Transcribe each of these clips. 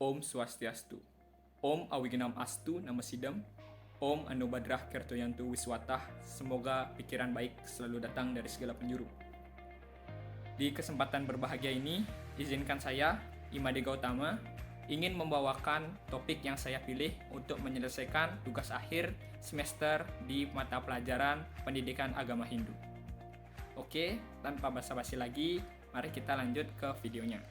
Om Swastiastu. Om Awigenam Astu Nama Sidam. Om Anubadrah Kertoyantu Wiswatah. Semoga pikiran baik selalu datang dari segala penjuru. Di kesempatan berbahagia ini, izinkan saya, Imade Gautama, ingin membawakan topik yang saya pilih untuk menyelesaikan tugas akhir semester di mata pelajaran Pendidikan Agama Hindu. Oke, tanpa basa-basi lagi, mari kita lanjut ke videonya.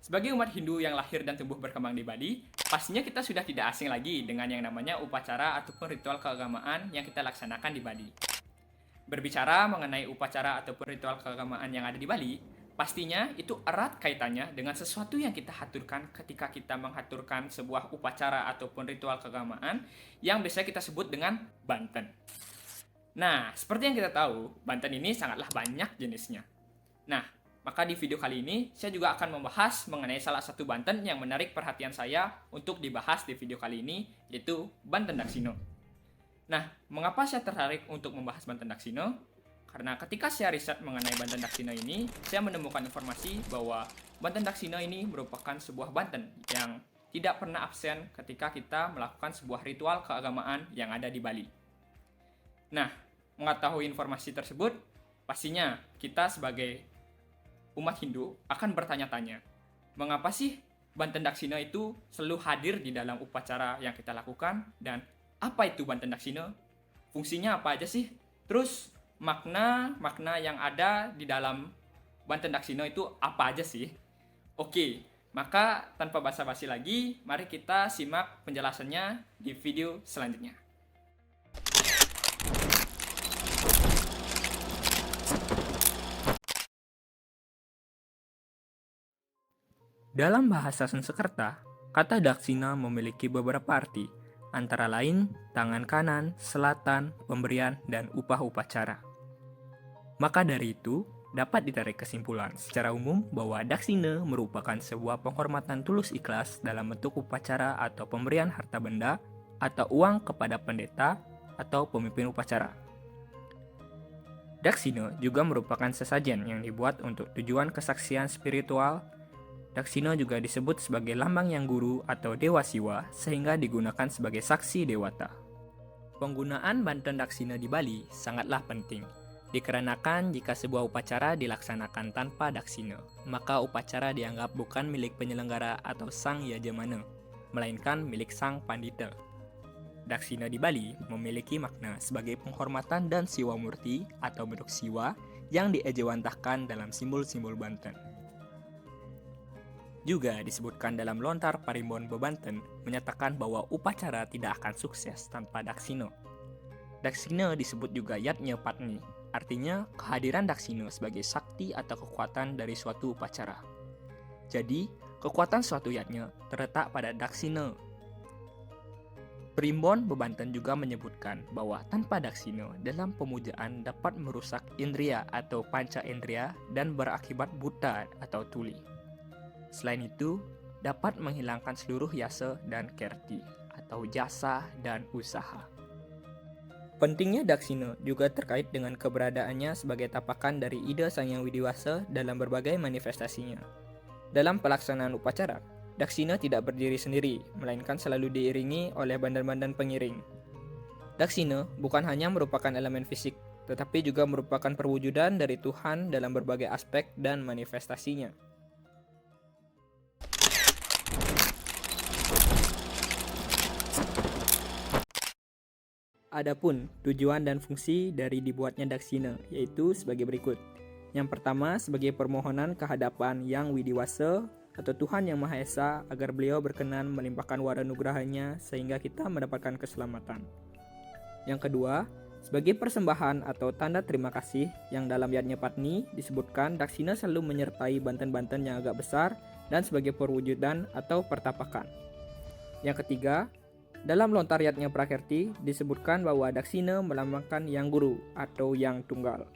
Sebagai umat Hindu yang lahir dan tumbuh berkembang di Bali, pastinya kita sudah tidak asing lagi dengan yang namanya upacara ataupun ritual keagamaan yang kita laksanakan di Bali. Berbicara mengenai upacara ataupun ritual keagamaan yang ada di Bali, pastinya itu erat kaitannya dengan sesuatu yang kita haturkan ketika kita menghaturkan sebuah upacara ataupun ritual keagamaan yang biasa kita sebut dengan banten. Nah, seperti yang kita tahu, banten ini sangatlah banyak jenisnya. Nah, maka di video kali ini, saya juga akan membahas mengenai salah satu banten yang menarik perhatian saya untuk dibahas di video kali ini, yaitu Banten Daksina. Nah, mengapa saya tertarik untuk membahas Banten Daksina? Karena ketika saya riset mengenai Banten Daksina ini, saya menemukan informasi bahwa Banten Daksina ini merupakan sebuah banten yang tidak pernah absen ketika kita melakukan sebuah ritual keagamaan yang ada di Bali. Nah, mengetahui informasi tersebut, pastinya kita sebagai umat Hindu akan bertanya-tanya, mengapa sih Banten Daksina itu selalu hadir di dalam upacara yang kita lakukan, dan apa itu Banten Daksina? Fungsinya apa aja sih? Terus makna yang ada di dalam Banten Daksina itu apa aja sih? Oke, maka tanpa basa-basi lagi, mari kita simak penjelasannya di video selanjutnya. Dalam bahasa Sanskerta, kata Daksina memiliki beberapa arti, antara lain tangan kanan, selatan, pemberian, dan upah upacara. Maka dari itu, dapat ditarik kesimpulan secara umum bahwa Daksina merupakan sebuah penghormatan tulus ikhlas dalam bentuk upacara atau pemberian harta benda atau uang kepada pendeta atau pemimpin upacara. Daksina juga merupakan sesajen yang dibuat untuk tujuan kesaksian spiritual. Daksina juga disebut sebagai lambang yang guru atau dewa siwa sehingga digunakan sebagai saksi dewata. Penggunaan Banten Daksina di Bali sangatlah penting, dikarenakan jika sebuah upacara dilaksanakan tanpa Daksina, maka upacara dianggap bukan milik penyelenggara atau sang yajamana, melainkan milik sang pandita. Daksina di Bali memiliki makna sebagai penghormatan dan siwa murti atau bentuk siwa yang diejawantahkan dalam simbol-simbol Banten. Juga disebutkan dalam lontar Parimbon Bebanten menyatakan bahwa upacara tidak akan sukses tanpa Daksina. Daksina disebut juga Yatnya Patni, artinya kehadiran Daksina sebagai sakti atau kekuatan dari suatu upacara. Jadi, kekuatan suatu yatnya terletak pada Daksina. Primbon Bebanten juga menyebutkan bahwa tanpa Daksina dalam pemujaan dapat merusak indria atau panca indria dan berakibat buta atau tuli. Selain itu, dapat menghilangkan seluruh yasa dan kerti, atau jasa dan usaha. Pentingnya Daksina juga terkait dengan keberadaannya sebagai tapakan dari ide Sang Yang Widiwasa dalam berbagai manifestasinya. Dalam pelaksanaan upacara, Daksina tidak berdiri sendiri, melainkan selalu diiringi oleh bandan-bandan pengiring. Daksina bukan hanya merupakan elemen fisik, tetapi juga merupakan perwujudan dari Tuhan dalam berbagai aspek dan manifestasinya. Adapun tujuan dan fungsi dari dibuatnya Daksina yaitu sebagai berikut. Yang pertama, sebagai permohonan kehadapan Yang Widiwasa atau Tuhan Yang Maha Esa agar beliau berkenan melimpahkan wara nugrahanya sehingga kita mendapatkan keselamatan. Yang kedua, sebagai persembahan atau tanda terima kasih yang dalam Yatnya Patni disebutkan Daksina selalu menyertai banten-banten yang agak besar dan sebagai perwujudan atau pertapakan. Yang ketiga, dalam lontar Yatnya Prakerti disebutkan bahwa Daksina melambangkan Yang Guru atau Yang Tunggal.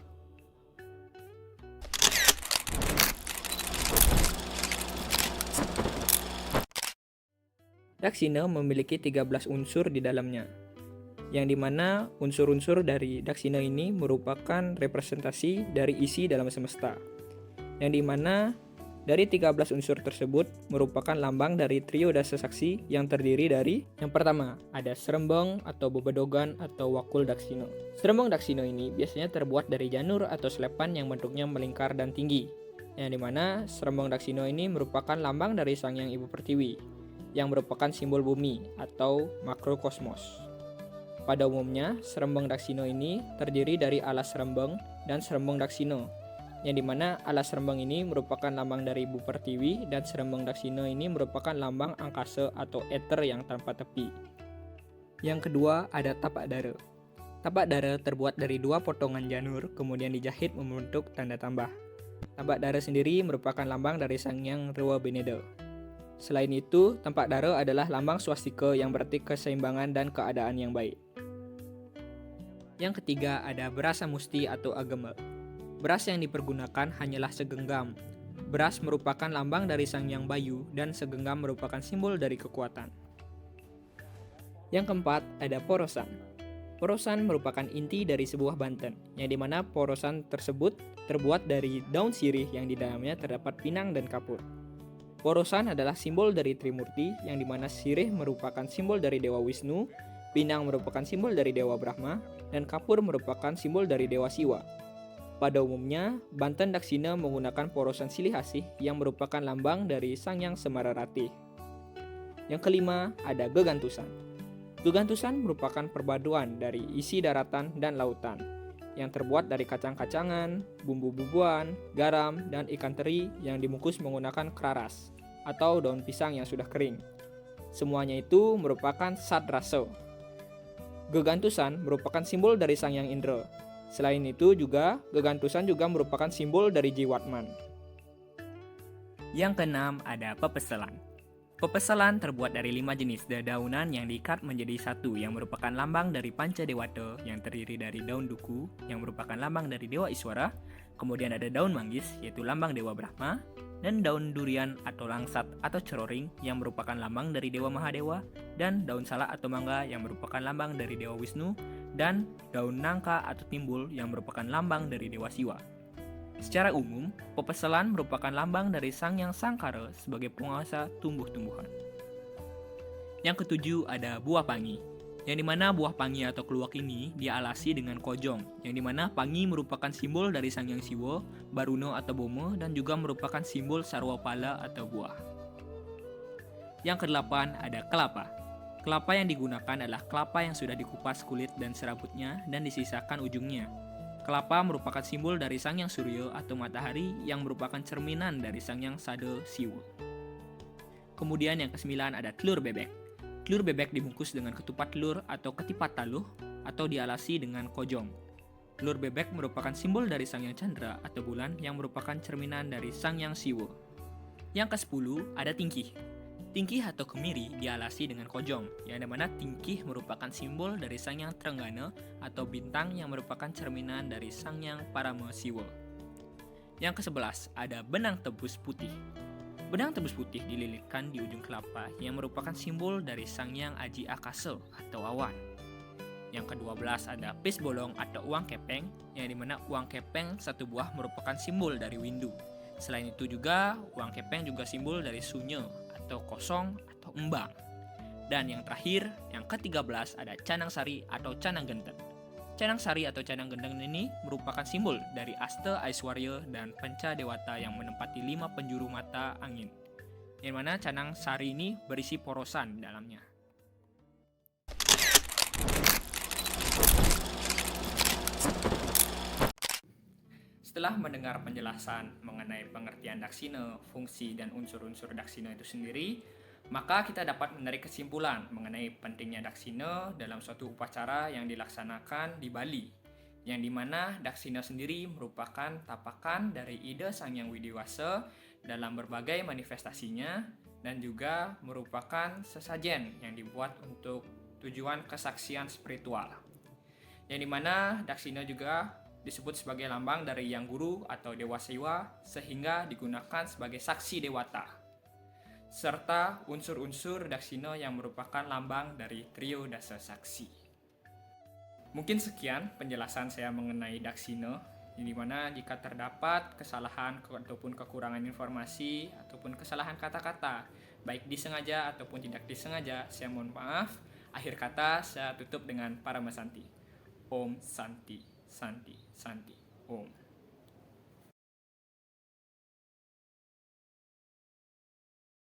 Daksina memiliki 13 unsur di dalamnya, yang dimana unsur-unsur dari Daksina ini merupakan representasi dari isi dalam semesta, yang dimana Dari 13 unsur tersebut merupakan lambang dari trio dasa saksi yang terdiri dari yang pertama, ada serembong atau bebedogan atau wakul daksina. Serembong daksina ini biasanya terbuat dari janur atau selepan yang bentuknya melingkar dan tinggi. Yang dimana serembong daksina ini merupakan lambang dari Sang Hyang Ibu Pertiwi yang merupakan simbol bumi atau makrokosmos. Pada umumnya, serembong daksina ini terdiri dari alas serembong dan serembong daksina, yang dimana alas serembong ini merupakan lambang dari Ibu Pertiwi dan serembong daksina ini merupakan lambang angkasa atau ether yang tanpa tepi. Yang kedua ada tapak dara. Tapak dara terbuat dari 2 potongan janur kemudian dijahit membentuk tanda tambah. Tapak dara sendiri merupakan lambang dari Sang Hyang Rewa Beneda. Selain itu, tapak dara adalah lambang swastika yang berarti keseimbangan dan keadaan yang baik. Yang ketiga ada beras musti atau agama. Beras yang dipergunakan hanyalah segenggam. Beras merupakan lambang dari Sang Hyang Bayu dan segenggam merupakan simbol dari kekuatan. Yang keempat ada porosan. Porosan merupakan inti dari sebuah banten, yang dimana porosan tersebut terbuat dari daun sirih yang di dalamnya terdapat pinang dan kapur. Porosan adalah simbol dari Trimurti, yang dimana sirih merupakan simbol dari Dewa Wisnu, pinang merupakan simbol dari Dewa Brahma, dan kapur merupakan simbol dari Dewa Siwa. Pada umumnya, Banten Daksina menggunakan porosan silih asih yang merupakan lambang dari Sang Hyang Semararati. Yang kelima, ada gegantusan. Gegantusan merupakan perpaduan dari isi daratan dan lautan, yang terbuat dari kacang-kacangan, bumbu-bumbuan, garam, dan ikan teri yang dibungkus menggunakan keraras, atau daun pisang yang sudah kering. Semuanya itu merupakan sadrasa. Gegantusan merupakan simbol dari Sang Hyang Indra. Selain itu juga, gegantusan juga merupakan simbol dari Jiwatman. Yang keenam ada pepeselan. Pepeselan terbuat dari 5 jenis dedaunan yang diikat menjadi satu yang merupakan lambang dari Panca Dewata yang terdiri dari daun duku yang merupakan lambang dari Dewa Iswara, kemudian ada daun manggis yaitu lambang Dewa Brahma, dan daun durian atau langsat atau ceroring yang merupakan lambang dari Dewa Mahadewa, dan daun salak atau mangga yang merupakan lambang dari Dewa Wisnu, dan daun nangka atau timbul yang merupakan lambang dari Dewa Siwa. Secara umum, pepeselan merupakan lambang dari Sang Hyang Sangkara sebagai penguasa tumbuh-tumbuhan. Yang ketujuh ada buah pangi, yang dimana buah pangi atau keluak ini dialasi dengan kojong, yang dimana pangi merupakan simbol dari Sang Hyang Siwa, Baruna atau Boma, dan juga merupakan simbol sarwapala atau buah. Yang kedelapan ada kelapa. Kelapa yang digunakan adalah kelapa yang sudah dikupas kulit dan serabutnya dan disisakan ujungnya. Kelapa merupakan simbol dari Sang Hyang Surya atau matahari yang merupakan cerminan dari Sang Hyang Sada Siwa. Kemudian yang kesembilan ada telur bebek. Telur bebek dibungkus dengan ketupat telur atau ketipat taluh atau dialasi dengan kojong. Telur bebek merupakan simbol dari Sang Hyang Chandra atau bulan yang merupakan cerminan dari Sang Hyang Siwa. Yang ke-10 ada tingkih. Tingkih atau kemiri dialasi dengan kojong, yang dimana tingkih merupakan simbol dari Sang Hyang Trenggana atau bintang yang merupakan cerminan dari Sang Hyang Parama Siwa. Yang ke-11 ada benang tebus putih. Benang tebus putih dililitkan di ujung kelapa yang merupakan simbol dari Sang Hyang Aji Akasa atau awan. Yang ke-12 ada pis bolong atau uang kepeng, yang dimana uang kepeng satu buah merupakan simbol dari windu. Selain itu juga, uang kepeng juga simbol dari sunye atau kosong atau embang. Dan yang terakhir, yang ke-13 ada canang sari atau canang genteng. Canang sari atau canang gendeng ini merupakan simbol dari Asta Aiswarya dan Panca Dewata yang menempati 5 penjuru mata angin, yang mana canang sari ini berisi porosan dalamnya. Setelah mendengar penjelasan mengenai pengertian daksina, fungsi dan unsur-unsur daksina itu sendiri, maka kita dapat menarik kesimpulan mengenai pentingnya daksina dalam suatu upacara yang dilaksanakan di Bali, yang dimana daksina sendiri merupakan tapakan dari ide Sang Hyang Widiwasa dalam berbagai manifestasinya dan juga merupakan sesajen yang dibuat untuk tujuan kesaksian spiritual. Yang dimana daksina juga disebut sebagai lambang dari Yang Guru atau Dewa Siwa sehingga digunakan sebagai saksi dewata, serta unsur-unsur daksina yang merupakan lambang dari trio dasa saksi. Mungkin sekian penjelasan saya mengenai daksina Di mana jika terdapat kesalahan ataupun kekurangan informasi ataupun kesalahan kata-kata, baik disengaja ataupun tidak disengaja, saya mohon maaf. Akhir kata saya tutup dengan Paramasanti. Om Santi, Santi, Santi, Om.